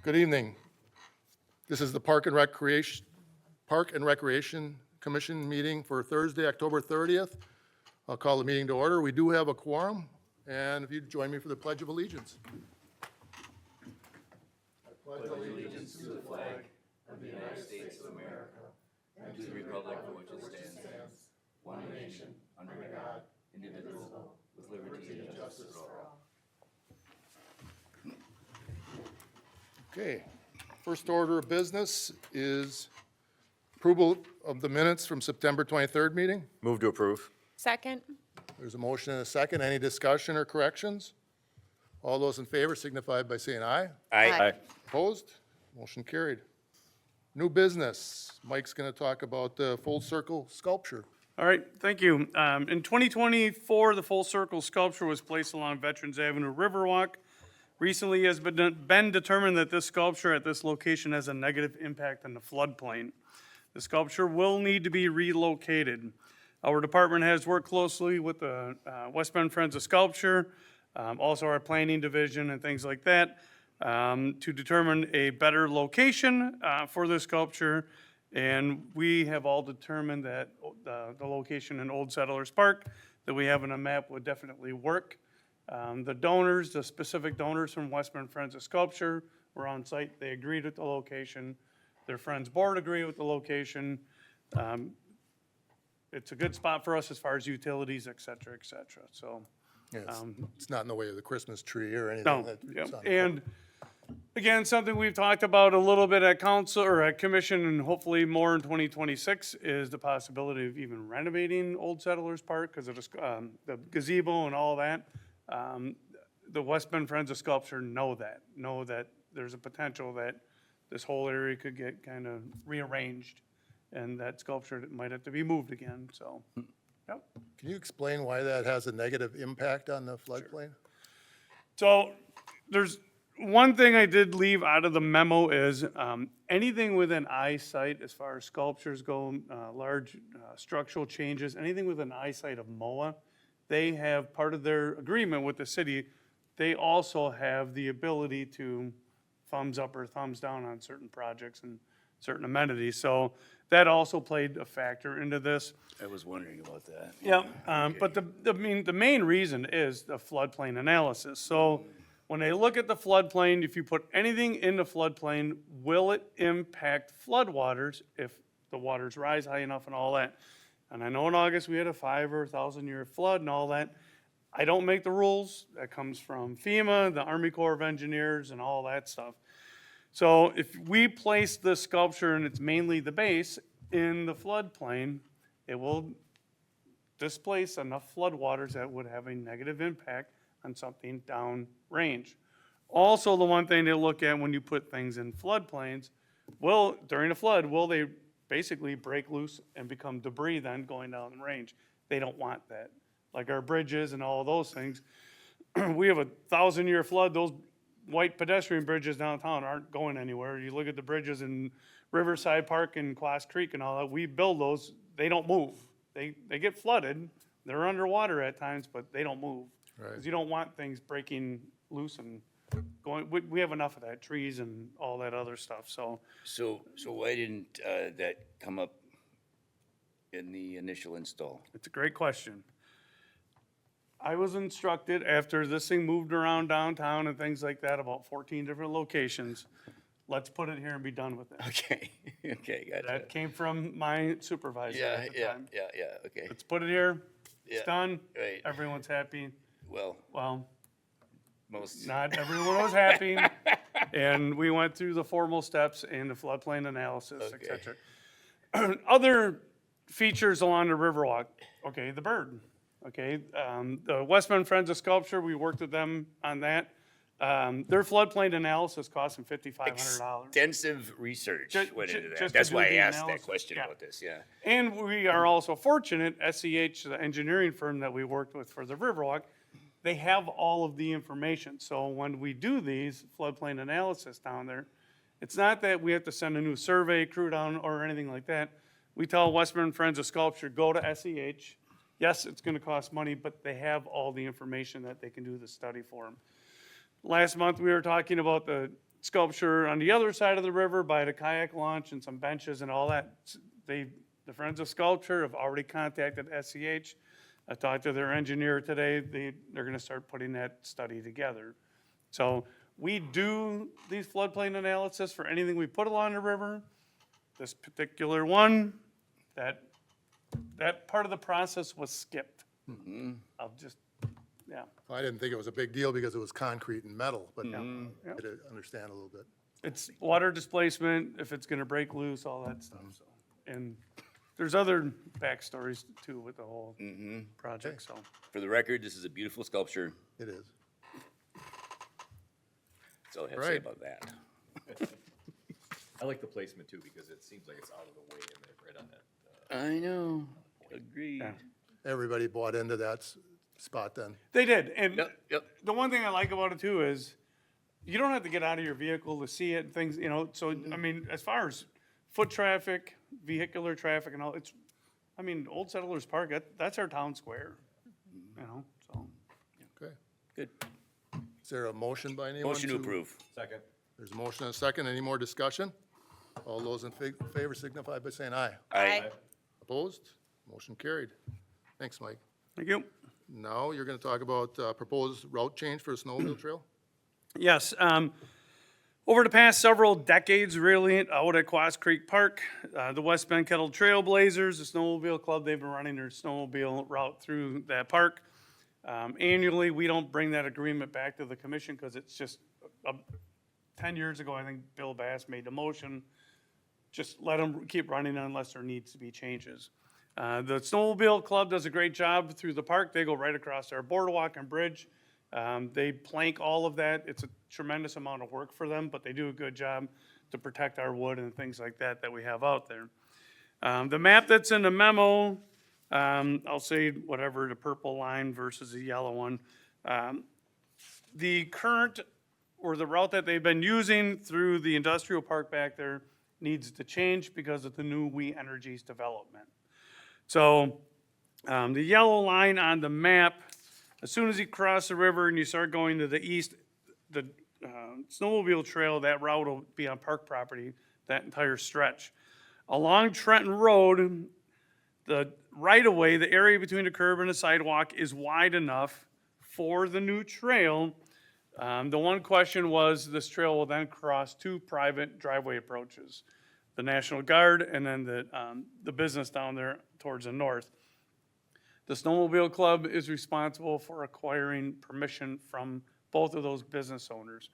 Good evening. This is the Park and Recreation Commission meeting for Thursday, October 30th. I'll call the meeting to order. We do have a quorum, and if you'd join me for the Pledge of Allegiance. I pledge allegiance to the flag of the United States of America and to the republic for which it stands, one nation, under God, indivisible, with liberty and justice for all. Okay, first order of business is approval of the minutes from September 23rd meeting. Move to approve. Second. There's a motion and a second. Any discussion or corrections? All those in favor signify by saying aye. Aye. Opposed? Motion carried. New business. Mike's going to talk about the full circle sculpture. All right, thank you. In 2024, the full circle sculpture was placed along Veterans Avenue Riverwalk. Recently, it has been determined that this sculpture at this location has a negative impact on the floodplain. The sculpture will need to be relocated. Our department has worked closely with the West Bend Friends of Sculpture, also our planning division and things like that, to determine a better location for the sculpture. And we have all determined that the location in Old Settlers Park that we have on a map would definitely work. The donors, the specific donors from West Bend Friends of Sculpture were on site. They agreed with the location. Their Friends Board agreed with the location. It's a good spot for us as far as utilities, et cetera, so. Yes, it's not in the way of the Christmas tree or anything. No, That's yep. on- And again, something we've talked about a little bit at council or at commission and hopefully more in 2026 is the possibility of even renovating Old Settlers Park because of the gazebo and all that. The West Bend Friends of Sculpture know that there's a potential that this whole area could get kind of rearranged and that sculpture might have to be moved again, so, yep. Can you explain why that has a negative impact on the floodplain? So there's one thing I did leave out of the memo is anything within eyesight as far as sculptures go, large structural changes, anything within eyesight of MOA, they have part of their agreement with the city. They also have the ability to thumbs up or thumbs down on certain projects and certain amenities. So that also played a factor into this. I was wondering about that. Yeah, but the main reason is the floodplain analysis. So when they look at the floodplain, if you put anything in the floodplain, will it impact floodwaters if the waters rise high enough and all that? And I know in August we had a 5 or 1,000 year flood and all that. I don't make the rules. That comes from FEMA, the Army Corps of Engineers, and all that stuff. So if we place the sculpture, and it's mainly the base, in the floodplain, it will displace enough floodwaters that would have a negative impact on something downrange. Also, the one thing they look at when you put things in floodplains, during a flood, will they basically break loose and become debris then going down the range? They don't want that. Like our bridges and all of those things. We have a 1,000 year flood, those white pedestrian bridges downtown aren't going anywhere. You look at the bridges in Riverside Park and Kuss Creek and all that, we build those, they don't move. They get flooded, they're underwater at times, but they don't move. Right. Because you don't want things breaking loose and going, we have enough of that, trees and all that other stuff, so. So why didn't that come up in the initial install? It's a great question. I was instructed after this thing moved around downtown and things like that, about 14 different locations, let's put it here and be done with it. Okay, okay, gotcha. That came from my supervisor Yeah, at the yeah, time. yeah, okay. Let's put it here, it's Yeah, done, right. everyone's happy. Well, Well, most, not everyone was happy, and we went through the formal steps and the floodplain analysis, et Okay. cetera. Other features along the Riverwalk, okay, the bird, okay? The West Bend Friends of Sculpture, we worked with them on that. Their floodplain analysis cost them $5,500. extensive research Ju- went ju- into that. just to That's do why I the asked that analysis, question yeah. about this, yeah. And we are also fortunate, SEH, the engineering firm that we worked with for the Riverwalk, they have all of the information. So when we do these floodplain analysis down there, it's not that we have to send a new survey crew down or anything like that. We tell West Bend Friends of Sculpture, go to SEH. Yes, it's gonna cost money, but they have all the information that they can do the study for them. Last month, we were talking about the sculpture on the other side of the river by the kayak launch and some benches and all that. The Friends of Sculpture have already contacted SEH. I talked to their engineer today. They're gonna start putting that study together. So we do these floodplain analysis for anything we put along the river. This particular one, that part of the process was skipped. I'll just, yeah. I didn't think it was a big deal because it was concrete and metal, but I did understand a little bit. It's water displacement, if it's gonna break loose, all that stuff, so. And there's other backstories too with the whole project, so. For the record, this is a beautiful sculpture. It is. That's all I have to say Right. about that. I like the placement too, because it seems like it's out of the way and they're right on that. I know, agreed. Yeah. Everybody bought into that spot then. They did, and Yep. the one thing I like about it too is you don't have to get out of your vehicle to see it, and things, so, I mean, as far as foot traffic, vehicular traffic and all, Old Settlers Park, that's our town square, so. Okay. Good. Is there a motion by anyone? Motion to approve. Second. There's a motion and a second. Any more discussion? All those in favor signify by saying aye. Aye. Opposed? Motion carried. Thanks, Mike. Thank you. Now you're going to talk about proposed route change for the snowmobile trail? Yes, over the past several decades, really, out at Quoss Creek Park, the West Bend Kettle Trailblazers, the snowmobile club, they've been running their snowmobile route through that park. Annually, we don't bring that agreement back to the commission because it's just, 10 years ago, I think Bill Bass made the motion, just let them keep running unless there needs to be changes. The snowmobile club does a great job through the park. They go right across our boardwalk and bridge. They plank all of that. It's a tremendous amount of work for them, but they do a good job to protect our wood and things like that we have out there. The map that's in the memo, I'll say whatever, the purple line versus the yellow one. The current, or the route that they've been using through the industrial park back there needs to change because of the new We Energies development. So, the yellow line on the map, as soon as you cross the river and you start going to the east, the snowmobile trail, that route will be on park property, that entire stretch. Along Trenton Road, the right-of-way, the area between the curb and the sidewalk is wide enough for the new trail. The one question was, this trail will then cross two private driveway approaches, the National Guard and then the business down there towards the north. The Snowmobile Club is responsible for acquiring permission from both of those business owners.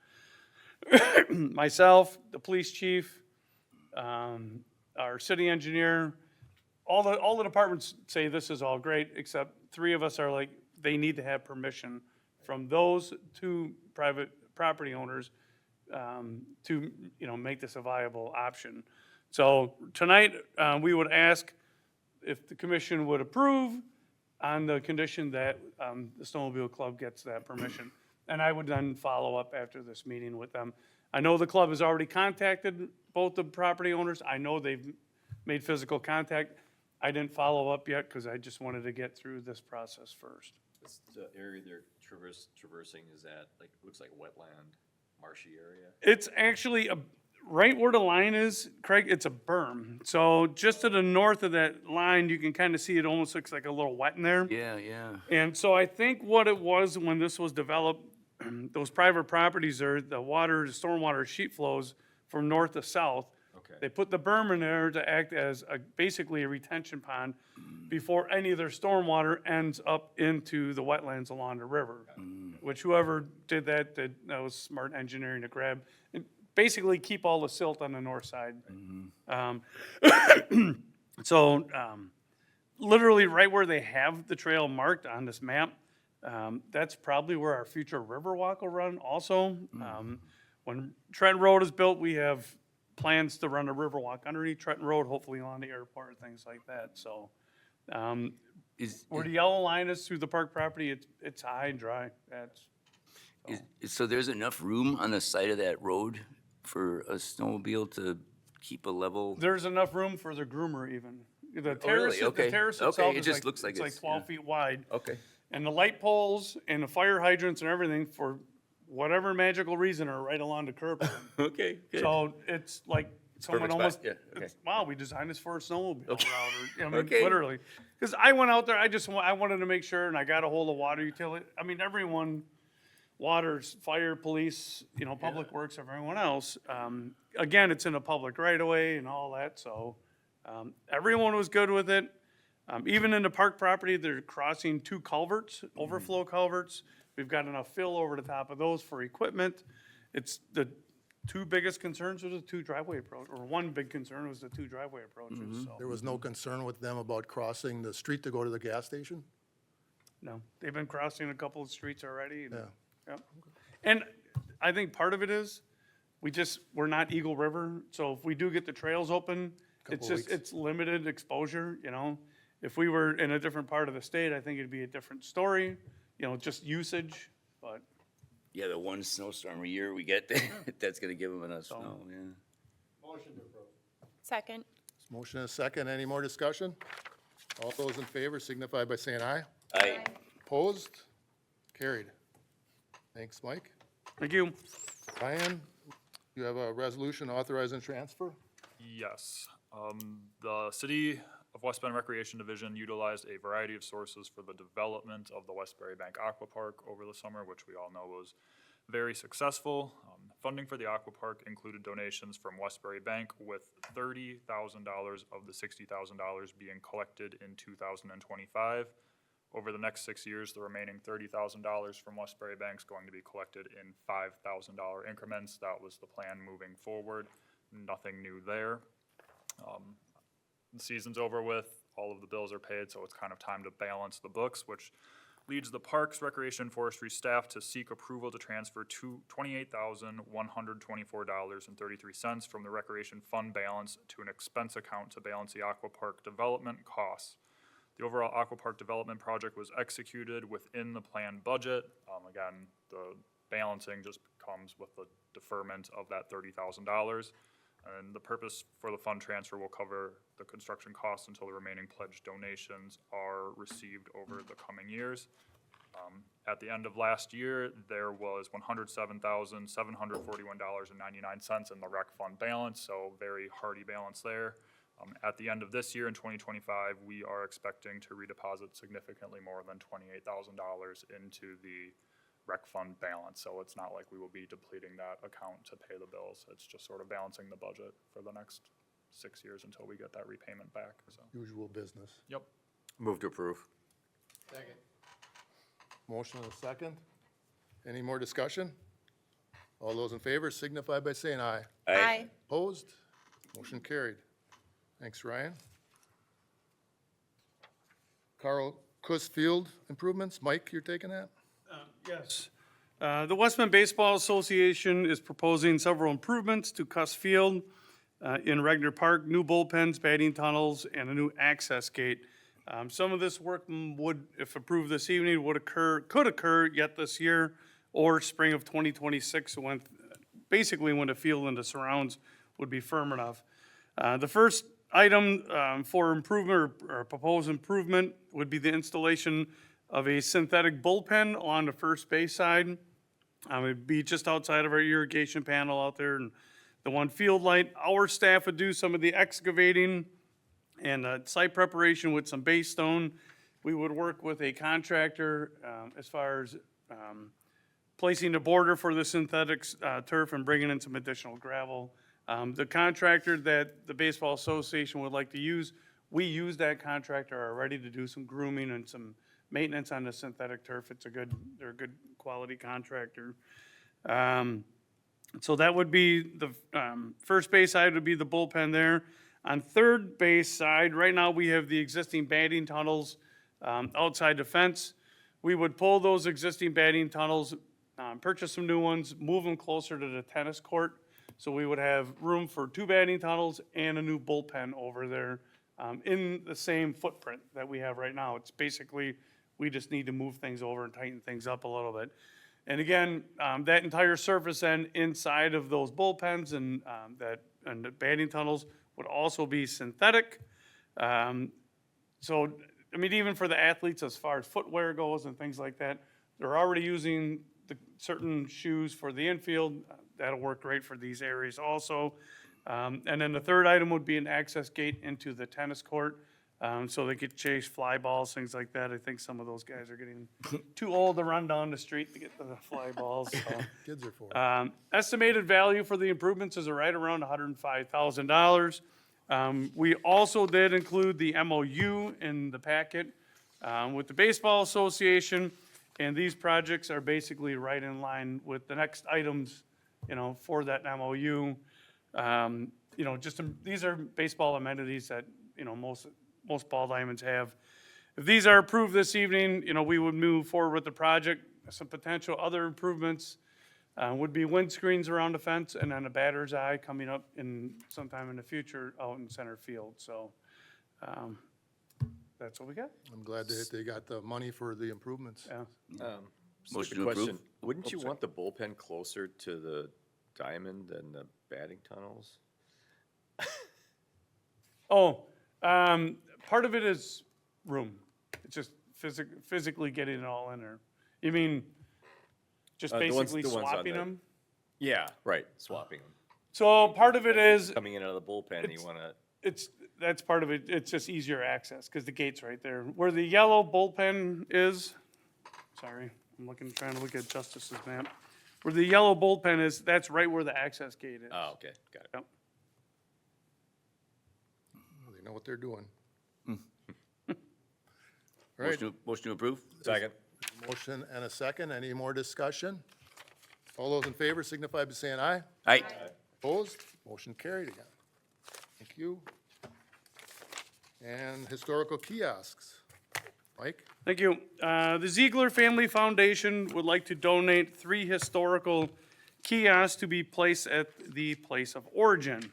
Myself, the police chief, our city engineer, all the departments say this is all great, except three of us are like, they need to have permission from those two private property owners to, make this a viable option. So tonight, we would ask if the commission would approve on the condition that the Snowmobile Club gets that permission. And I would then follow up after this meeting with them. I know the club has already contacted both the property owners. I know they've made physical contact. I didn't follow up yet because I just wanted to get through this process first. This area they're traversing, is that like, looks like a wetland, marshy area? It's actually right where the line is, Craig, it's a berm. So just to the north of that line, you can kind of see it almost looks like a little wet in there. Yeah, yeah. And so I think what it was when this was developed, those private properties there, the stormwater sheet flows from north to south. Okay. They put the berm in there to act as basically a retention pond before any of their stormwater ends up into the wetlands along the river. Which whoever did that was smart engineering to grab and basically keep all the silt on the north side. So literally right where they have the trail marked on this map, that's probably where our future river walk will run also. When Trenton Road is built, we have plans to run a river walk underneath Trenton Road, hopefully along the airport, things like that. So where the yellow line is through the park property, it's high and dry. So there's enough room on the side of that road for a snowmobile to keep a level? There's enough room for the groomer even. The Oh, really? terrace, Okay. the terrace Okay, itself it is just like, looks like it's like it's- 12 feet wide. Okay. And the light poles and the fire hydrants and everything for whatever magical reason, are right along the curb line. Okay, good. So it's like someone Perfect spot, almost, yeah, okay. it's, wow, we designed this for a snowmobile route, or, I mean, Okay. literally. Because I went out there, I wanted to make sure, and I got a hold of water utility, I mean, everyone, waters, fire, police, you know, public works, everyone else. Again, it's in a public right of way and all that, so, everyone was good with it. Even in the park property, they're crossing 2 culverts, overflow culverts. We've got enough fill over the top of those for equipment. It's the 2 biggest concerns was the 2 driveway approach, or one big concern was the 2 driveway approaches, so. There was no concern with them about crossing the street to go to the gas station? No, they've been crossing a couple of streets already. And, Yeah. yep. And I think part of it is, we're not Eagle River, so if we do get the trails open, it's Couple just, weeks. it's limited exposure, you know? If we were in a different part of the state, I think it'd be a different story, you know, just usage, but. Yeah, the one snowstorm a year we get, that's gonna give them enough snow, yeah. Second. Motion and a second. Any more discussion? All those in favor signify by saying aye. Aye. Opposed? Carried. Thanks, Mike. Thank you. Ryan, you have a resolution authorizing transfer? Yes. The City of West Bend Recreation Division utilized a variety of sources for the development of the Westbury Bank Aquapark over the summer, which we all know was very successful. Funding for the Aquapark included donations from Westbury Bank, with $30,000 of the $60,000 being collected in 2025. Over the next 6 years, the remaining $30,000 from Westbury Bank is going to be collected in $5,000 increments. That was the plan moving forward. Nothing new there. The season's over with, all of the bills are paid, so it's kind of time to balance the books, which leads the Parks, Recreation, and Forestry staff to seek approval to transfer $28,124.33 from the Recreation Fund balance to an expense account to balance the Aquapark development costs. The overall Aquapark development project was executed within the planned budget. Again, the balancing just comes with the deferment of that $30,000. And the purpose for the fund transfer will cover the construction costs until the remaining pledged donations are received over the coming years. At the end of last year, there was $107,741.99 in the rec fund balance, so very hearty balance there. At the end of this year, in 2025, we are expecting to redeposit significantly more than $28,000 into the rec fund balance, so it's not like we will be depleting that account to pay the bills. It's just sort of balancing the budget for the next 6 years until we get that repayment back, so. Usual business. Yep. Move to approve. Motion and a second. Any more discussion? All those in favor signify by saying aye. Aye. Opposed? Motion carried. Thanks, Ryan. Carl, Kuss Field improvements. Mike, you're taking that? Yes. The Westman Baseball Association is proposing several improvements to Kuss Field in Regner Park, new bullpens, batting tunnels, and a new access gate. Some of this work would, if approved this evening, could occur yet this year or spring of 2026, when the field and the surrounds would be firm enough. The first item for improvement or proposed improvement would be the installation of a synthetic bullpen along the first base side. It'd be just outside of our irrigation panel out there and the one field light. Our staff would do some of the excavating and site preparation with some base stone. We would work with a contractor as far as placing the border for the synthetic turf and bringing in some additional gravel. The contractor that the Baseball Association would like to use, we use that contractor already to do some grooming and some maintenance on the synthetic turf. They're a good quality contractor. So that would be the first base side would be the bullpen there. On third base side, right now we have the existing batting tunnels outside the fence. We would pull those existing batting tunnels, purchase some new ones, move them closer to the tennis court. So we would have room for 2 batting tunnels and a new bullpen over there in the same footprint that we have right now. It's basically, we just need to move things over and tighten things up a little bit. And again, that entire surface end inside of those bullpens and the batting tunnels would also be synthetic. So, I mean, even for the athletes, as far as footwear goes and things like that, they're already using certain shoes for the infield. That'll work great for these areas also. And then the third item would be an access gate into the tennis court, so they could chase fly balls, things like that. I think some of those guys are getting too old to run down the street to get the fly balls, so. Kids are for it. Estimated value for the improvements is right around $105,000. We also did include the MOU in the packet with the Baseball Association, and these projects are basically right in line with the next items, for that MOU. These are baseball amenities that, most ball diamonds have. If these are approved this evening, we would move forward with the project. Some potential other improvements would be windscreens around the fence and then a batter's eye coming up sometime in the future out in center field. So that's what we got. I'm glad they got the money for the improvements. Yeah. Motion Stupid to approve. question. Wouldn't you want the bullpen closer to the diamond than the batting tunnels? Part of it is room. It's just physically getting it all in there. You mean just The ones- basically the ones on swapping the- them? Yeah, right, swapping them. So part of it is, Coming in out of the bullpen, you wanna, that's part of it. It's just easier access because the gate's right there. Where the yellow bullpen is, sorry, trying to look at Justice's map. Where the yellow bullpen is, that's right where the access gate is. oh, okay, got it. Yep. They know what they're doing. All right, Motion to approve? Second. motion and a second. Any more discussion? All those in favor signify by saying aye. Aye. Opposed? Motion carried again. Thank you. And historical kiosks. Mike? Thank you. The Ziegler Family Foundation would like to donate 3 historical kiosks to be placed at the place of origin.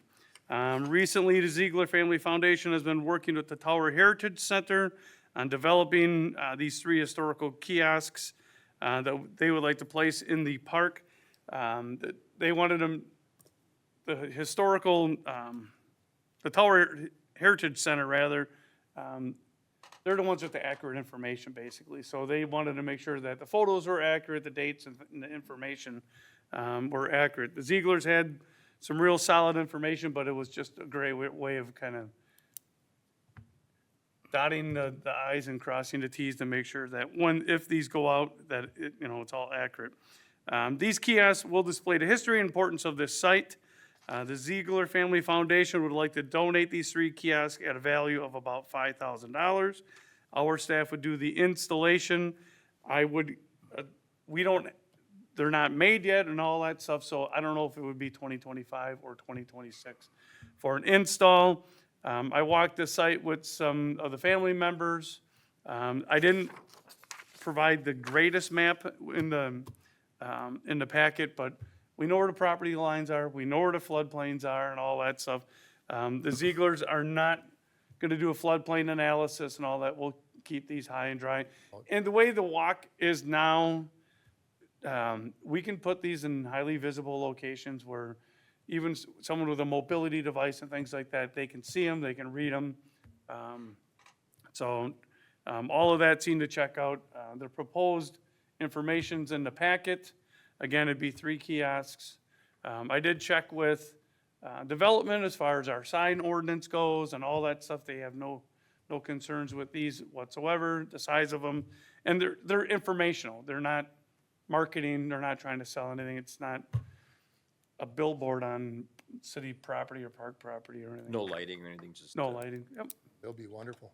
Recently, the Ziegler Family Foundation has been working with the Tower Heritage Center on developing these 3 historical kiosks that they would like to place in the park. They wanted them, the Tower Heritage Center, rather, they're the ones with the accurate information, basically. So they wanted to make sure that the photos were accurate, the dates and the information were accurate. The Zieglers had some real solid information, but it was just a great way of kind of dotting the i's and crossing the t's to make sure that if these go out, that it's all accurate. These kiosks will display the history and importance of this site. The Ziegler Family Foundation would like to donate these 3 kiosks at a value of about $5,000. Our staff would do the installation. They're not made yet and all that stuff, so I don't know if it would be 2025 or 2026 for an install. I walked the site with some of the family members. I didn't provide the greatest map in the packet, but we know where the property lines are, we know where the floodplains are and all that stuff. The Zieglers are not gonna do a floodplain analysis and all that. We'll keep these high and dry. And the way the walk is now, we can put these in highly visible locations where even someone with a mobility device and things like that, they can see them, they can read them. All of that seemed to check out. The proposed information's in the packet. Again, it'd be 3 kiosks. I did check with development as far as our sign ordinance goes and all that stuff. They have no concerns with these whatsoever, the size of them. And they're informational. They're not marketing, they're not trying to sell anything. It's not a billboard on city property or park property or anything. No lighting or anything, just. No lighting, yep. They'll be wonderful.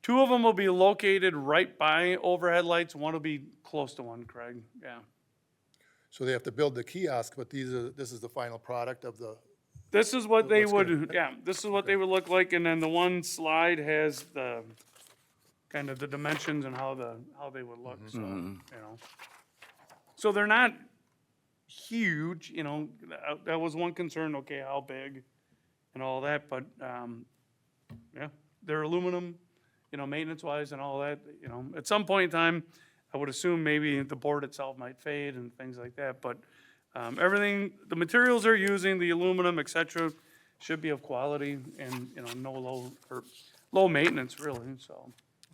2 of them will be located right by overhead lights. One will be close to one, Craig, yeah. So they have to build the kiosk, but this is the final product of the, This is what they Looks would, good. yeah, this is what they would look like, and then the one slide has the, kind of the dimensions and how they would look, so, So they're not huge, that was one concern, okay, how big and all that, but, yeah, they're aluminum, maintenance-wise and all that, at some point in time, I would assume maybe the board itself might fade and things like that, but, everything, the materials they're using, the aluminum, et cetera, should be of quality and, no low maintenance really, so.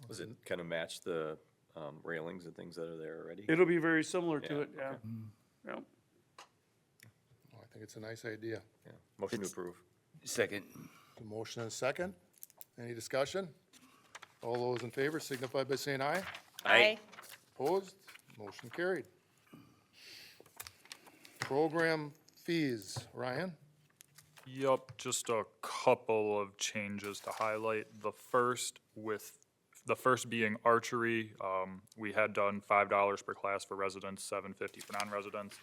Does it kind of match the railings and things that are there already? It'll be very similar to Yeah, it, yeah. Yep. Oh, I think it's a nice idea. Yeah. Motion to approve. Second. A motion and a second. Any discussion? All those in favor signify by saying aye. Aye. Opposed? Motion carried. Program fees, Ryan? Yup, just a couple of changes to highlight. The first being archery. We had done $5 per class for residents, $7.50 for non-residents.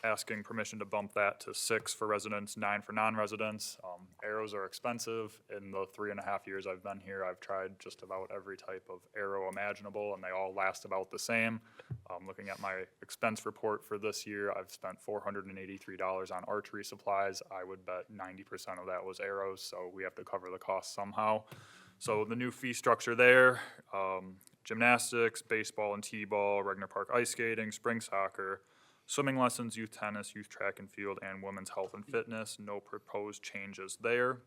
Asking permission to bump that to $6 for residents, $9 for non-residents. Arrows are expensive. In the 3.5 years I've been here, I've tried just about every type of arrow imaginable, and they all last about the same. Looking at my expense report for this year, I've spent $483 on archery supplies. I would bet 90% of that was arrows, so we have to cover the cost somehow. So the new fee structure there, gymnastics, baseball and t-ball, Regner Park ice skating, spring soccer, swimming lessons, youth tennis, youth track and field, and women's health and fitness. No proposed changes there.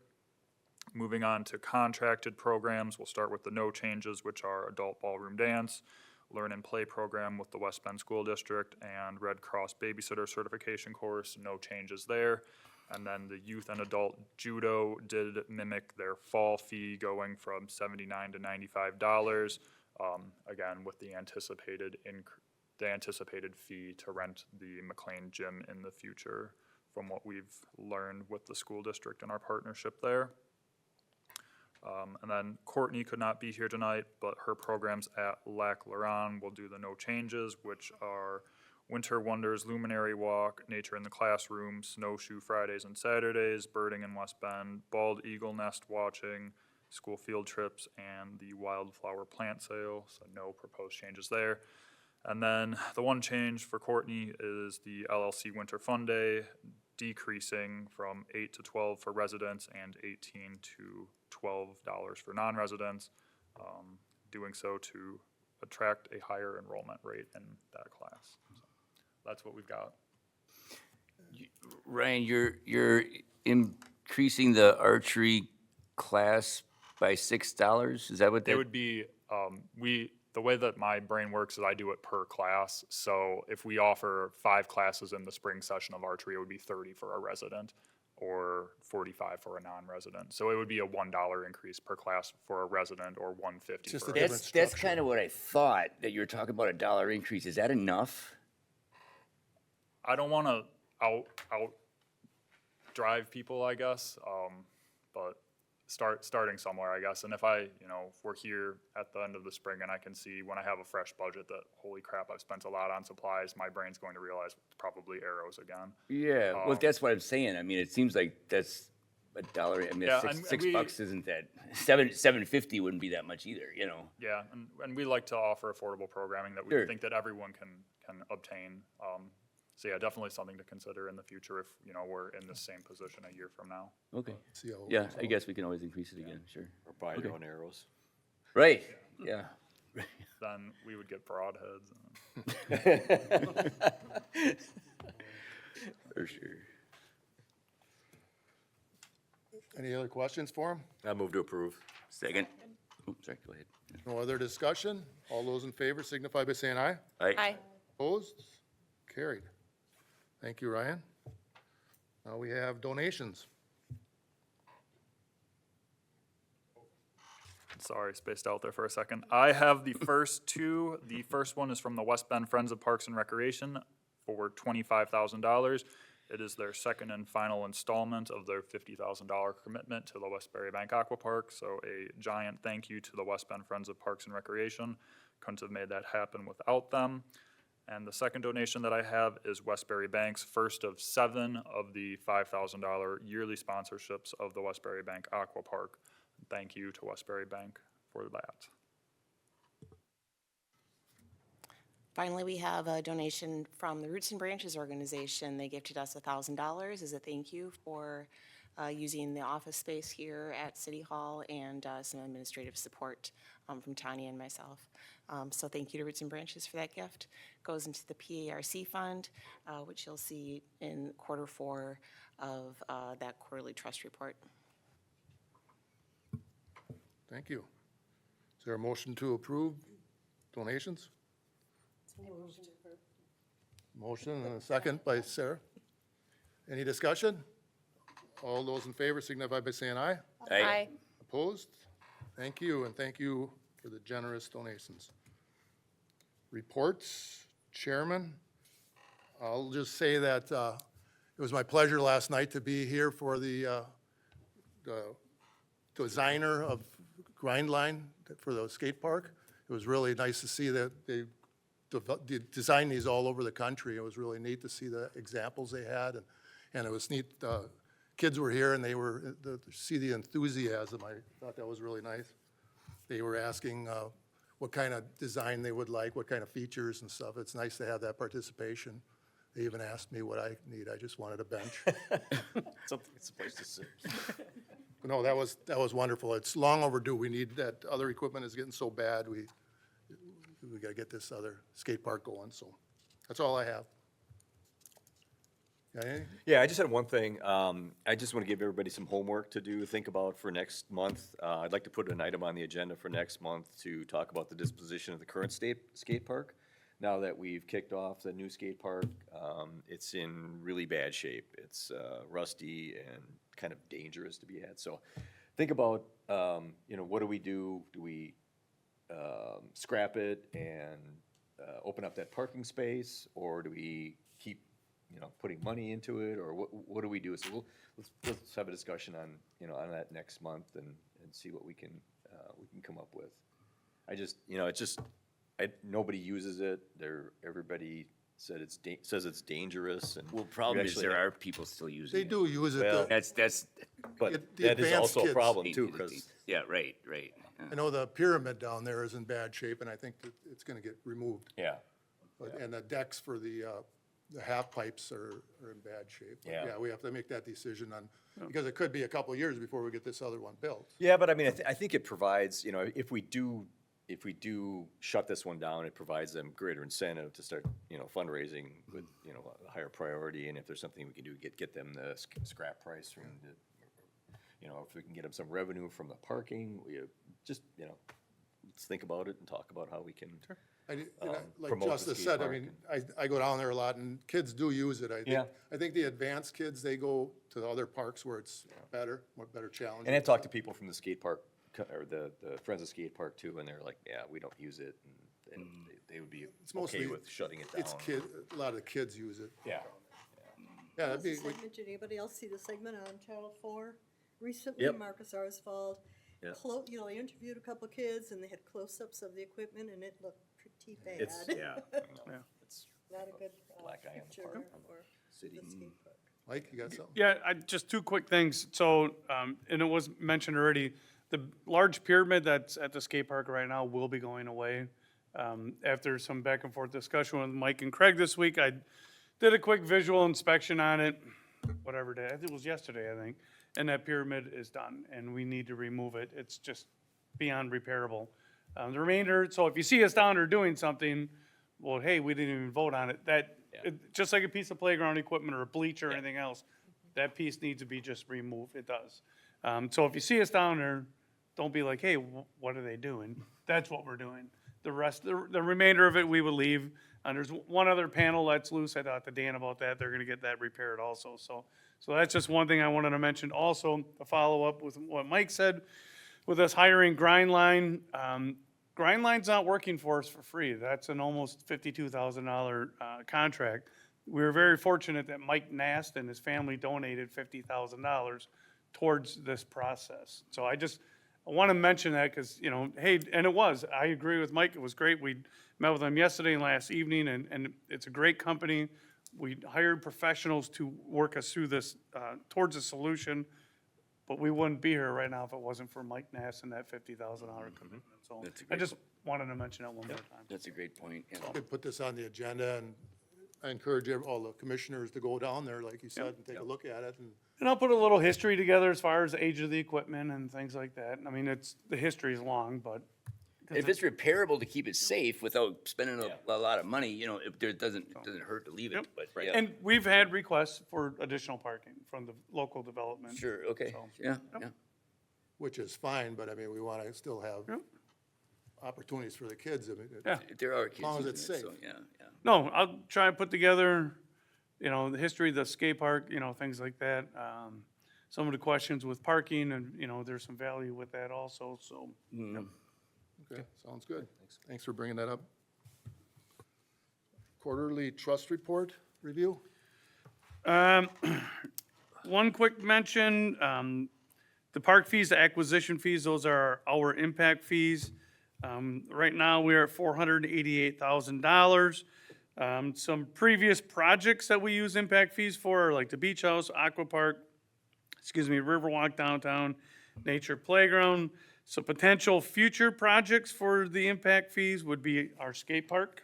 Moving on to contracted programs, we'll start with the no changes, which are adult ballroom dance, learn and play program with the West Bend School District, and Red Cross babysitter certification course. No changes there. And then the youth and adult judo did mimic their fall fee, going from $79 to $95. Again, with the anticipated fee to rent the McLean gym in the future, from what we've learned with the school district and our partnership there. And then Courtney could not be here tonight, but her programs at Lac Laurent will do the no changes, which are Winter Wonders, Luminary Walk, Nature in the Classroom, Snowshoe Fridays and Saturdays, Birding in West Bend, Bald Eagle Nest Watching, school field trips, and the wildflower plant sale. So no proposed changes there. And then the one change for Courtney is the LLC Winter Fun Day, decreasing from 8 to 12 for residents and $18 to $12 for non-residents, doing so to attract a higher enrollment rate in that class. So that's what we've got. Ryan, you're increasing the archery class by $6? Is that what that? It would be, the way that my brain works is I do it per class. So if we offer 5 classes in the spring session of archery, it would be $30 for a resident or $45 for a non-resident. So it would be a $1 increase per class for a resident or $1.50 Just for a a different That's structure. kind of what I thought, that you were talking about $1 increase. Is that enough? I don't want to out drive people, I guess, but starting somewhere, I guess. And if we're here at the end of the spring and I can see when I have a fresh budget that, holy crap, I've spent a lot on supplies, my brain's going to realize it's probably arrows again. Yeah, well, that's what I'm saying. I mean, it seems like that's $1. I mean, Yeah, six and bucks isn't that, $7.50 wouldn't be that much either, you know? Yeah, and we like to offer affordable programming that we Sure. think that everyone can obtain. So yeah, definitely something to consider in the future if, we're in the same position a year from now. Okay. See how it Yeah, works I guess we can always increase it again, sure. Or buy your own arrows. Right, yeah. Then we would get broadheads. For sure. Any other questions for him? I move to approve. Second. Oops, sorry, go ahead. No other discussion? All those in favor signify by saying aye. Aye. Opposed? Carried. Thank you, Ryan. Now we have donations. Sorry, spaced out there for a second. I have the first two. The first one is from the West Bend Friends of Parks and Recreation for $25,000. It is their second and final installment of their $50,000 commitment to the Westbury Bank Aquapark. So a giant thank you to the West Bend Friends of Parks and Recreation. Couldn't have made that happen without them. And the second donation that I have is Westbury Bank's first of 7 of the $5,000 yearly sponsorships of the Westbury Bank Aquapark. Thank you to Westbury Bank for that. Finally, we have a donation from the Roots and Branches organization. They gifted us $1,000 as a thank you for using the office space here at City Hall and some administrative support from Tanya and myself. So thank you to Roots and Branches for that gift. Goes into the PARC fund, which you'll see in quarter 4 of that quarterly trust report. Thank you. Is there a motion to approve donations? Motion and a second by Sarah. Any discussion? All those in favor signify by saying aye. Aye. Opposed? Thank you, and thank you for the generous donations. Reports, Chairman. I'll just say that it was my pleasure last night to be here for the designer of grind line for the skate park. It was really nice to see that they designed these all over the country. It was really neat to see the examples they had, and it was neat. Kids were here and they were, to see the enthusiasm. I thought that was really nice. They were asking what kind of design they would like, what kind of features and stuff. It's nice to have that participation. They even asked me what I need. I just wanted a bench. Something, it's a place to sit. No, that was wonderful. It's long overdue. We need that. Other equipment is getting so bad. We got to get this other skate park going. So that's all I have. Got anything? Yeah, I just had one thing. I just want to give everybody some homework to do, think about for next month. I'd like to put an item on the agenda for next month to talk about the disposition of the current skate park. Now that we've kicked off the new skate park, it's in really bad shape. It's rusty and kind of dangerous to be at. So think about, what do we do? Do we scrap it and open up that parking space, or do we keep putting money into it, or what do we do? So let's have a discussion on, on that next month and see what we can come up with. I just, nobody uses it. Everybody says it's dangerous, and Well, problem is actually there have- are people still using They it. do use it. Well, though. That's, but the that is advanced also a kids. problem too, because yeah, right. Yeah. I know the pyramid down there is in bad shape, and I think that it's going to get removed. yeah, And the decks for the half pipes are in bad shape. But Yeah. Yeah, we have to make that decision on, because it could be a couple of years before we get this other one built. yeah. But I mean, I think it provides, if we do shut this one down, it provides them greater incentive to start, fundraising with, a higher priority. And if there's something we can do, get them the scrap price from the, if we can get them some revenue from the parking, we just, let's think about it and talk about how we can. Like promote the Justice skate said, I park mean, I go down there a lot, and kids do use it. Yeah. I think the advanced kids, they go to the other parks where it's better, more better challenge. And I talked to people from the skate park, or the Friends of Skate Park too, and they're like, yeah, we don't use it, and they would be It's mostly- okay with shutting it down. It's a lot of the kids use it. Yeah. Yeah, that'd be, Segment, did anybody else see the segment on Channel 4? Recently, Yep. Marcus Arsfeld, Yeah. they interviewed a couple kids and they had close-ups of the equipment and it looked pretty bad. It's, yeah. It's Not a good Black eye on the picture park. for city. the skate park. Mike, you got something? Yeah, just two quick things. So, and it was mentioned already, the large pyramid that's at the skate park right now will be going away. After some back and forth discussion with Mike and Craig this week, I did a quick visual inspection on it, whatever day, I think it was yesterday, I think. And that pyramid is done, and we need to remove it. It's just beyond repairable. The remainder, so if you see us down there doing something, well, hey, we didn't even vote on it. Just like a piece of playground equipment or a bleacher or anything else, that piece needs to be just removed. It does. So if you see us down there, don't be like, hey, what are they doing? That's what we're doing. The rest, the remainder of it, we will leave. And there's one other panel that's loose. I talked to Dan about that. They're gonna get that repaired also. So that's just one thing I wanted to mention. Also, to follow up with what Mike said, with us hiring Grindline, Grindline's not working for us for free. That's an almost $52,000 contract. We were very fortunate that Mike Nast and his family donated $50,000 towards this process. So I want to mention that because, hey, and it was, I agree with Mike, it was great. We met with them yesterday and last evening, and it's a great company. We hired professionals to work us through this, towards a solution, but we wouldn't be here right now if it wasn't for Mike Nass and that $50,000 commitment. So That's a I great just wanted to mention that one more time. That's a great point. Yeah. Could put this on the agenda, and I encourage all the commissioners to go down there, like you said, and take a look at it. And I'll put a little history together as far as the age of the equipment and things like that. I mean, the history is long, but. If it's repairable to keep it safe without spending a lot of money, if there doesn't hurt to leave it, but yeah. And we've had requests for additional parking from the local development. Sure, okay, So- yeah. Which is fine, but I mean, we want to still have Yep. opportunities for the kids. I mean, Yeah. There are kids long as using it's it, so, safe. yeah, yeah. No, I'll try and put together, the history of the skate park, things like that. Some of the questions with parking and, there's some value with that also, so. Okay, sounds good. Thanks for bringing that up. Quarterly trust report review? One quick mention, the park fees, the acquisition fees, those are our impact fees. Right now, we are at $488,000. Some previous projects that we use impact fees for, are like the beach house, Aquapark, Riverwalk downtown, nature playground. So potential future projects for the impact fees would be our skate park,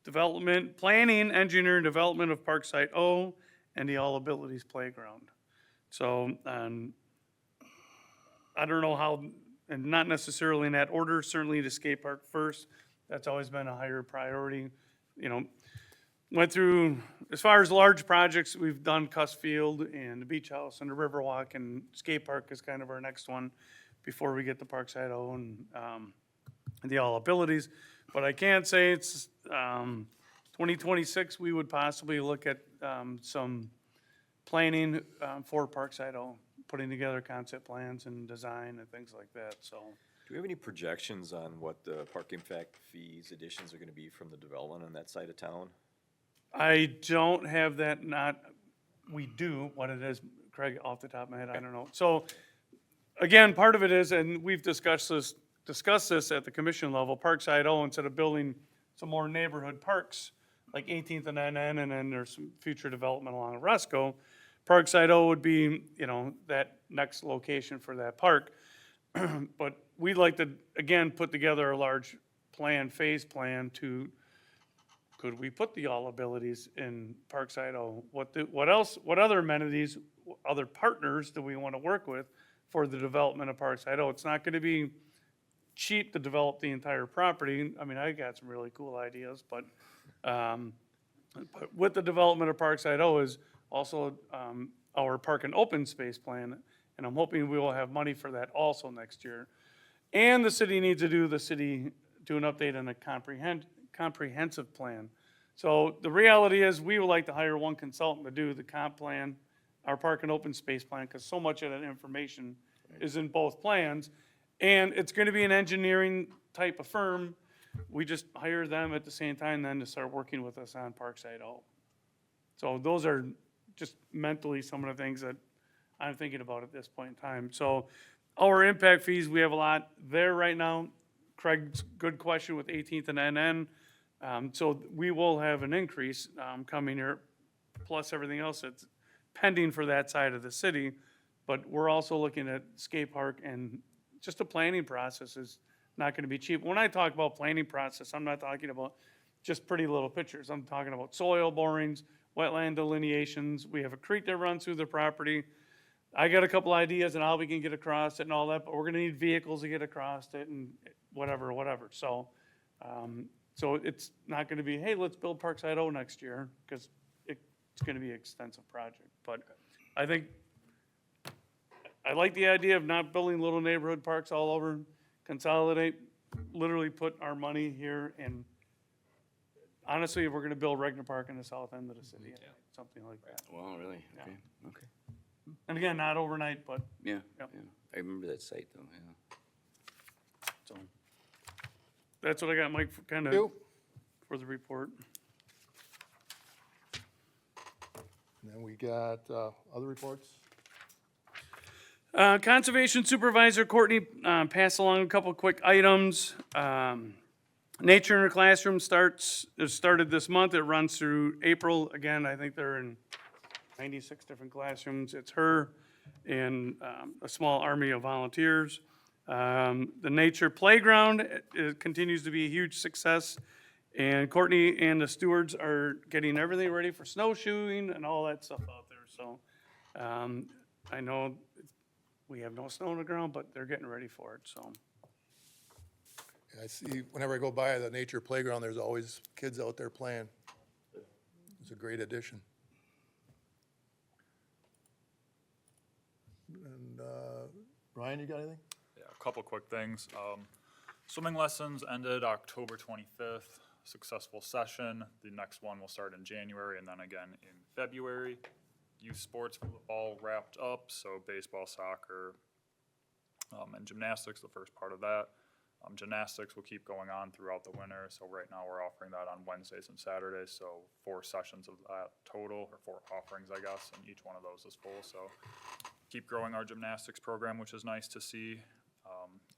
development, planning, engineering, development of Park Site O, and the All Abilities Playground. So, I don't know how, and not necessarily in that order, certainly the skate park first. That's always been a higher priority. Went through, as far as large projects, we've done Kuss Field and the beach house and the Riverwalk, and skate park is kind of our next one before we get to Parkside O and the All Abilities. But I can say it's 2026, we would possibly look at some planning for Parkside O, putting together concept plans and design and things like that, so. Do we have any projections on what the park impact fees additions are gonna be from the development on that side of town? I don't have that, we do, what it is, Craig, off the top of my head, I don't know. So, again, part of it is, and we've discussed this at the commission level, Parkside O, instead of building some more neighborhood parks, like 18th and NN, and then there's some future development along Resco, Parkside O would be, that next location for that park. But we'd like to, again, put together a large plan, phase plan to, could we put the All Abilities in Parkside O? What else, what other amenities, other partners do we want to work with for the development of Parkside O? It's not going to be cheap to develop the entire property. I mean, I got some really cool ideas, but with the development of Parkside O is also our park and open space plan, and I'm hoping we will have money for that also next year. And the city needs to do an update on a comprehensive plan. So the reality is, we would like to hire one consultant to do the comp plan, our park and open space plan, because so much of that information is in both plans. And it's gonna be an engineering type of firm. We just hire them at the same time then to start working with us on Parkside O. So those are just mentally some of the things that I'm thinking about at this point in time. So our impact fees, we have a lot there right now. Craig's good question with 18th and NN. So we will have an increase coming here, plus everything else that's pending for that side of the city. But we're also looking at skate park, and just the planning process is not gonna be cheap. When I talk about planning process, I'm not talking about just pretty little pictures. I'm talking about soil borings, wetland delineations. We have a creek that runs through the property. I got a couple ideas on how we can get across it and all that, but we're gonna need vehicles to get across it and whatever. So, so it's not gonna be, hey, let's build Parkside O next year, because it's gonna be an extensive project. But I think, I like the idea of not building little neighborhood parks all over, consolidate, literally put our money here, and honestly, if we're gonna build Regner Park in the south end of the city, something like that. Wow, really? Okay, okay. And again, not overnight, but, Yeah, Yep. yeah. I remember that site though, yeah. so. That's what I got, Mike, kind of You? for the report. And then we got other reports. Conservation Supervisor Courtney passed along a couple quick items. Nature in her classroom started this month. It runs through April. Again, I think they're in 96 different classrooms. It's her and a small army of volunteers. The nature playground continues to be a huge success. And Courtney and the stewards are getting everything ready for snowshoeing and all that stuff out there. So I know we have no snow on the ground, but they're getting ready for it, so. I see, whenever I go by the nature playground, there's always kids out there playing. It's a great addition. And Ryan, you got anything? Yeah, a couple quick things. Swimming lessons ended October 25th, successful session. The next one will start in January and then again in February. Youth sports all wrapped up, so baseball, soccer, and gymnastics, the first part of that. Gymnastics will keep going on throughout the winter, so right now we're offering that on Wednesdays and Saturdays, so 4 sessions of that total, or 4 offerings, I guess, and each one of those is full, so keep growing our gymnastics program, which is nice to see.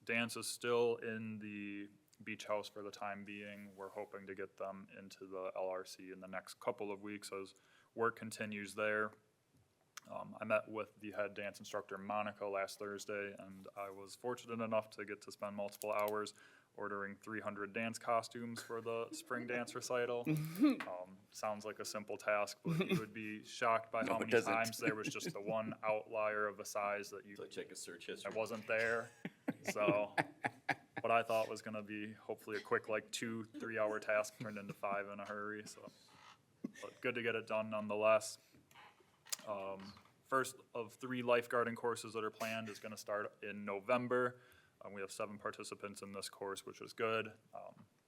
Dance is still in the beach house for the time being. We're hoping to get them into the LRC in the next couple of weeks as work continues there. I met with the head dance instructor, Monica, last Thursday, and I was fortunate enough to get to spend multiple hours ordering 300 dance costumes for the spring dance recital. Sounds like a simple task, but you would be shocked by how it many doesn't. times there was just the one outlier of a size that you, So check his search history. I wasn't there. So what I thought was gonna be hopefully a quick, like 2-3 hour task turned into 5 in a hurry, so. But good to get it done nonetheless. First of 3 lifeguarding courses that are planned is gonna start in November. We have 7 participants in this course, which is good.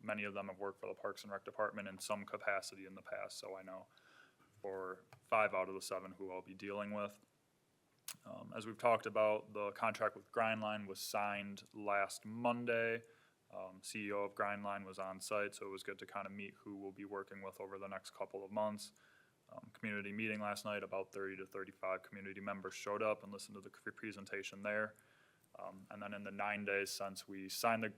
Many of them have worked for the Parks and Rec Department in some capacity in the past, so I know for 5 out of the 7 who I'll be dealing with. As we've talked about, the contract with Grindline was signed last Monday. CEO of Grindline was on site, so it was good to kind of meet who we'll be working with over the next couple of months. Community meeting last night, about 30 to 35 community members showed up and listened to the presentation there. And then in the 9 days since we signed the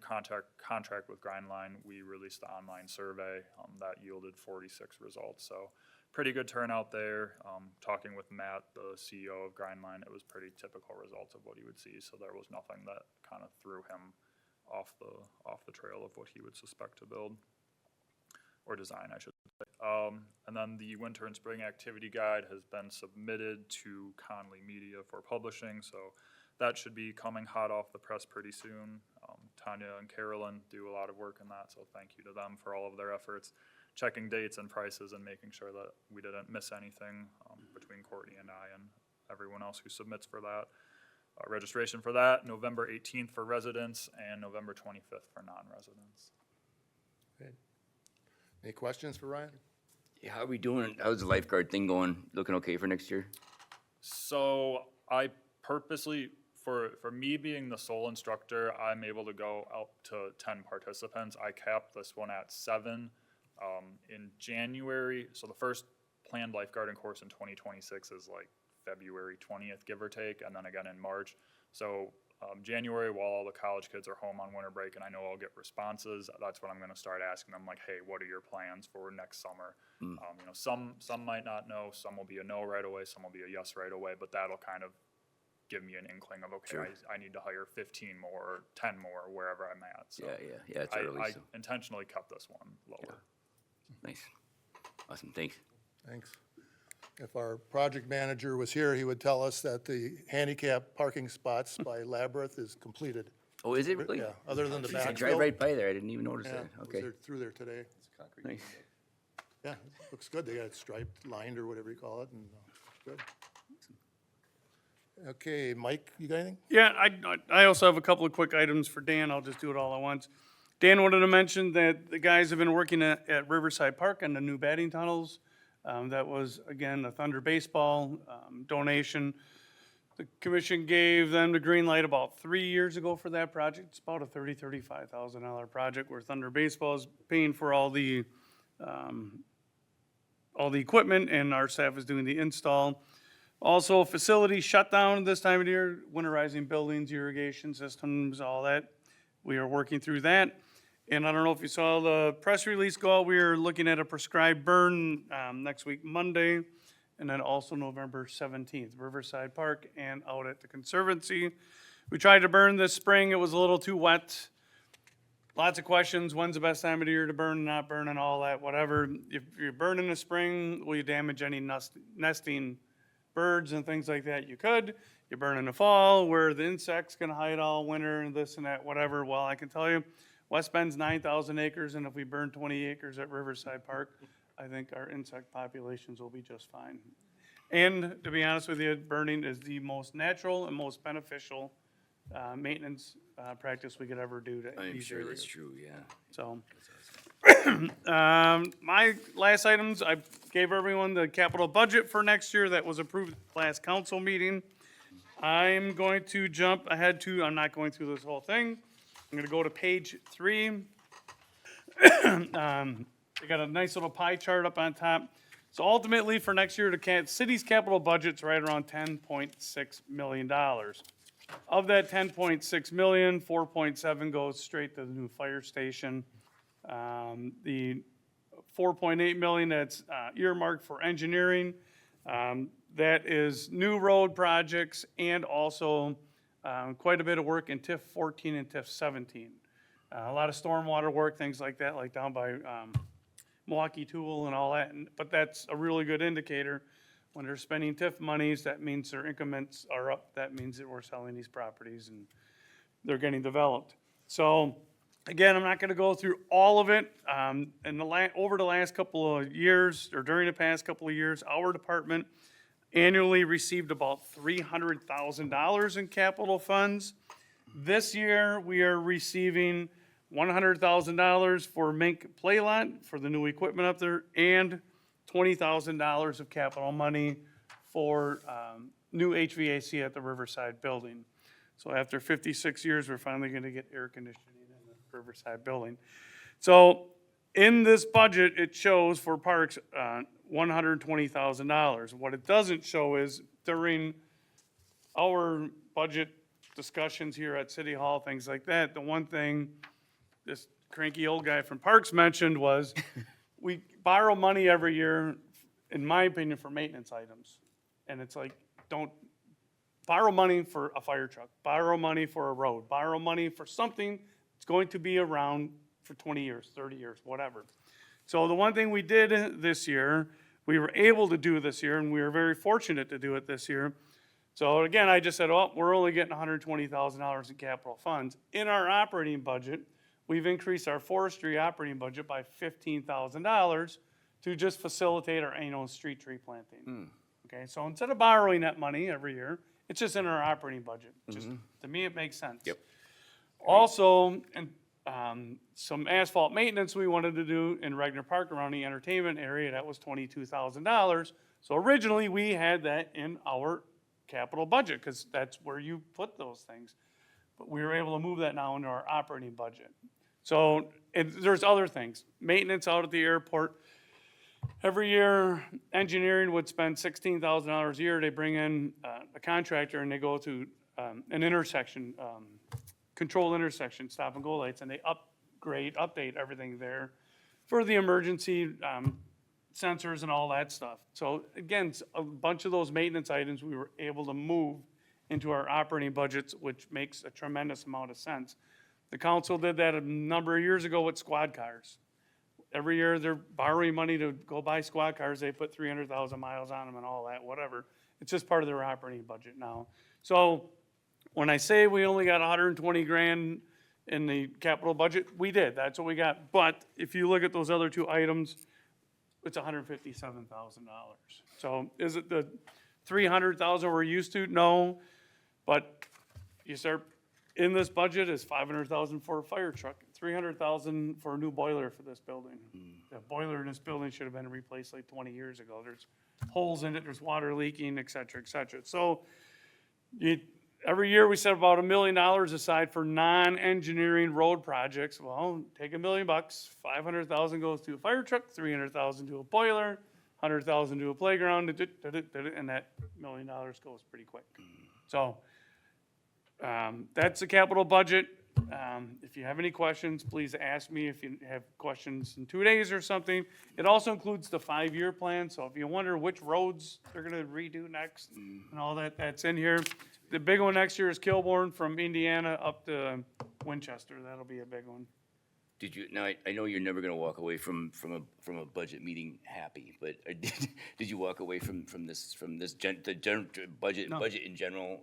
contract with Grindline, we released the online survey that yielded 46 results. So pretty good turnout there. Talking with Matt, the CEO of Grindline, it was pretty typical results of what he would see. So there was nothing that kind of threw him off the trail of what he would suspect to build or design, I should say. And then the winter and spring activity guide has been submitted to Conley Media for publishing, so that should be coming hot off the press pretty soon. Tanya and Carolyn do a lot of work in that, so thank you to them for all of their efforts, checking dates and prices and making sure that we didn't miss anything between Courtney and I and everyone else who submits for that. Registration for that, November 18th for residents and November 25th for non-residents. Any questions for Ryan? Yeah, how are we doing? How's the lifeguard thing going? Looking okay for next year? So I purposely, for me being the sole instructor, I'm able to go out to 10 participants. I capped this one at 7 in January. So the first planned lifeguarding course in 2026 is like February 20th, give or take, and then again in March. So January, while all the college kids are home on winter break, and I know I'll get responses, that's when I'm gonna start asking them, like, hey, what are your plans for next summer? You know, some might not know, some will be a no right away, some will be a yes right away, but that'll kind of give me an inkling of, okay, Sure. I need to hire 15 more, or 10 more, wherever I'm at, so. Yeah, it's early, I so, intentionally kept this one lower. nice. Awesome, thanks. Thanks. If our project manager was here, he would tell us that the handicap parking spots by Labyrinth is completed. Oh, is it really? Yeah, other than the Jeez, I backfill. drive right by there, I didn't even notice Yeah, that, was okay, there- through there today. nice. Yeah, looks good. They got it striped, lined, or whatever you call it, and good. Okay, Mike, you got anything? Yeah, I also have a couple of quick items for Dan. I'll just do it all at once. Dan wanted to mention that the guys have been working at Riverside Park on the new batting tunnels. That was, again, a Thunder Baseball donation. The commission gave them the green light about 3 years ago for that project. It's about a $35,000 project where Thunder Baseball is paying for all the equipment and our staff is doing the install. Also, facility shutdown this time of year, winterizing buildings, irrigation systems, all that. We are working through that. And I don't know if you saw the press release go out, we are looking at a prescribed burn next week, Monday, and then also November 17th, Riverside Park and out at the Conservancy. We tried to burn this spring, it was a little too wet. Lots of questions, when's the best time of the year to burn, not burn, and all that, whatever. If you burn in the spring, will you damage any nesting birds and things like that? You could. You burn in the fall, where the insects can hide all winter and this and that, whatever. Well, I can tell you, West Bend's 9,000 acres, and if we burn 20 acres at Riverside Park, I think our insect populations will be just fine. And to be honest with you, burning is the most natural and most beneficial maintenance practice we could ever do to I'm these sure areas. that's true, yeah. So, my last items, I gave everyone the capital budget for next year that was approved at the last council meeting. I'm going to jump ahead to, I'm not going through this whole thing. I'm gonna go to page 3. I got a nice little pie chart up on top. So ultimately, for next year, the city's capital budget's right around $10.6 million. Of that 10.6 million, 4.7 goes straight to the new fire station. The 4.8 million that's earmarked for engineering, that is new road projects and also quite a bit of work in TIF 14 and TIF 17. A lot of stormwater work, things like that, like down by Milwaukee Tool and all that. But that's a really good indicator. When they're spending TIF monies, that means their increments are up. That means that we're selling these properties and they're getting developed. So again, I'm not gonna go through all of it. Over the last couple of years, or during the past couple of years, our department annually received about $300,000 in capital funds. This year, we are receiving $100,000 for Mink Play Lot for the new equipment up there and $20,000 of capital money for new HVAC at the Riverside building. So after 56 years, we're finally gonna get air conditioning in the Riverside building. So in this budget, it shows for parks, $120,000. What it doesn't show is during our budget discussions here at City Hall, things like that, the one thing this cranky old guy from Parks mentioned was we borrow money every year, in my opinion, for maintenance items. And it's like, don't borrow money for a fire truck, borrow money for a road, borrow money for something that's going to be around for 20 years, 30 years, whatever. So the one thing we did this year, we were able to do this year, and we were very fortunate to do it this year. So again, I just said, oh, we're only getting $120,000 in capital funds. In our operating budget, we've increased our forestry operating budget by $15,000 to just facilitate our annual street tree planting. Okay, so instead of borrowing that money every year, it's just in our operating budget. Just, to me, it makes sense. Yep. Also, some asphalt maintenance we wanted to do in Regner Park around the entertainment area, that was $22,000. So originally, we had that in our capital budget, because that's where you put those things. But we were able to move that now into our operating budget. So, and there's other things. Maintenance out at the airport. Every year, engineering would spend $16,000 a year. They bring in a contractor and they go to an intersection, controlled intersection, stop and go lights, and they update everything there for the emergency sensors and all that stuff. So again, a bunch of those maintenance items we were able to move into our operating budgets, which makes a tremendous amount of sense. The council did that a number of years ago with squad cars. Every year, they're borrowing money to go buy squad cars. They put 300,000 miles on them and all that, whatever. It's just part of their operating budget now. So when I say we only got 120 grand in the capital budget, we did. That's what we got. But if you look at those other two items, it's $157,000. So is it the 300,000 we're used to? No. But you start, in this budget is 500,000 for a fire truck, 300,000 for a new boiler for this building. The boiler in this building should have been replaced like 20 years ago. There's holes in it, there's water leaking, et cetera, et cetera. So every year we set about $1 million aside for non-engineering road projects. Well, take $1 million, 500,000 goes to a fire truck, 300,000 to a boiler, 100,000 to a playground, and that $1 million goes pretty quick. So that's the capital budget. If you have any questions, please ask me if you have questions in 2 days or something. It also includes the 5-year plan, so if you wonder which roads they're gonna redo next and all that, that's in here. The big one next year is Kilbourne from Indiana up to Winchester. That'll be a big one. Did you, now, I know you're never gonna walk away from a budget meeting happy, but did you walk away from this budget No. budget in general?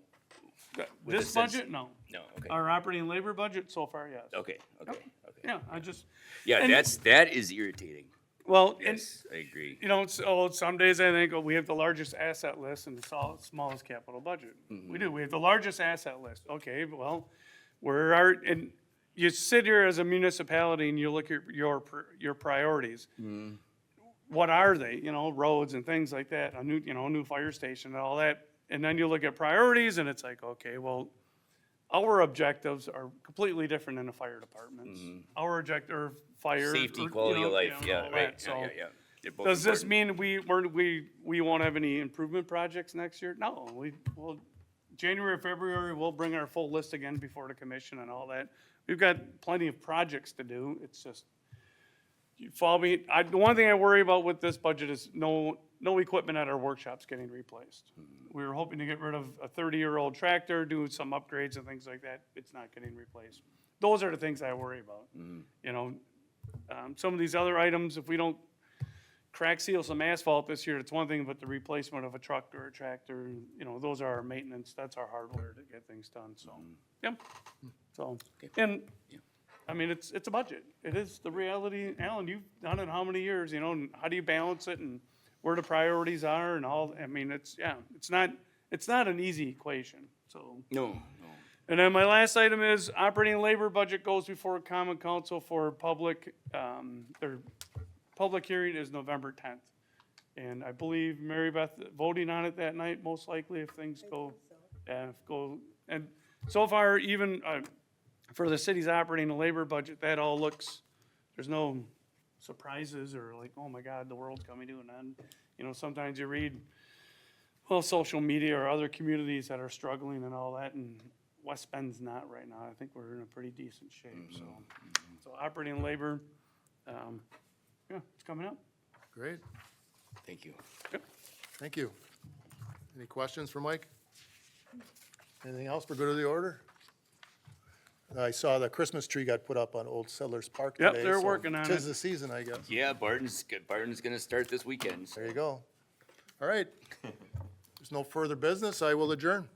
with This a sense- budget, no. No, okay, Our operating labor budget, so far, yes. okay. Yeah, I just, Yeah, and- that is irritating. Well, and, Yes, I agree. you know, so some days I think, oh, we have the largest asset list and the smallest capital budget. We do, we have the largest asset list. Okay, well, and you sit here as a municipality and you look at your priorities. What are they? You know, roads and things like that, a new fire station and all that. And then you look at priorities and it's like, okay, well, our objectives are completely different than the fire departments. Our objective, fire. Safety, or, quality of life, and yeah, all right, that. So, yeah. They're both does this important. mean we won't have any improvement projects next year? No, well, January, February, we'll bring our full list again before the commission and all that. We've got plenty of projects to do. It's just, you follow me, the one thing I worry about with this budget is no equipment at our workshops getting replaced. We were hoping to get rid of a 30-year-old tractor, do some upgrades and things like that. It's not getting replaced. Those are the things I worry about. You know, some of these other items, if we don't crack seal some asphalt this year, it's one thing, but the replacement of a truck or a tractor, you know, those are our maintenance, that's our hardware to get things done, so, yeah. So, and, I mean, it's a budget. It is the reality. Alan, you've done it how many years, you know, and how do you balance it and where the priorities are and all, I mean, it's not an easy equation, so. No. And then my last item is operating labor budget goes before common council for public, their public hearing is November 10th. And I believe Mary Beth voting on it that night, most likely if things go, and so far, even, for the city's operating labor budget, that all looks, there's no surprises or like, oh my God, the world's coming to an end. You know, sometimes you read, well, social media or other communities that are struggling and all that, and West Bend's not right now. I think we're in a pretty decent shape, so. So operating labor, yeah, it's coming up. Great, Thank you. thank you. Any questions for Mike? Anything else for good of the order? I saw the Christmas tree got put up on Old Settlers Park Yep, today. they're so working on Tis it. the season, I guess. Yeah, Barton's gonna start this weekend, so. There you go. All right. There's no further business. I will adjourn.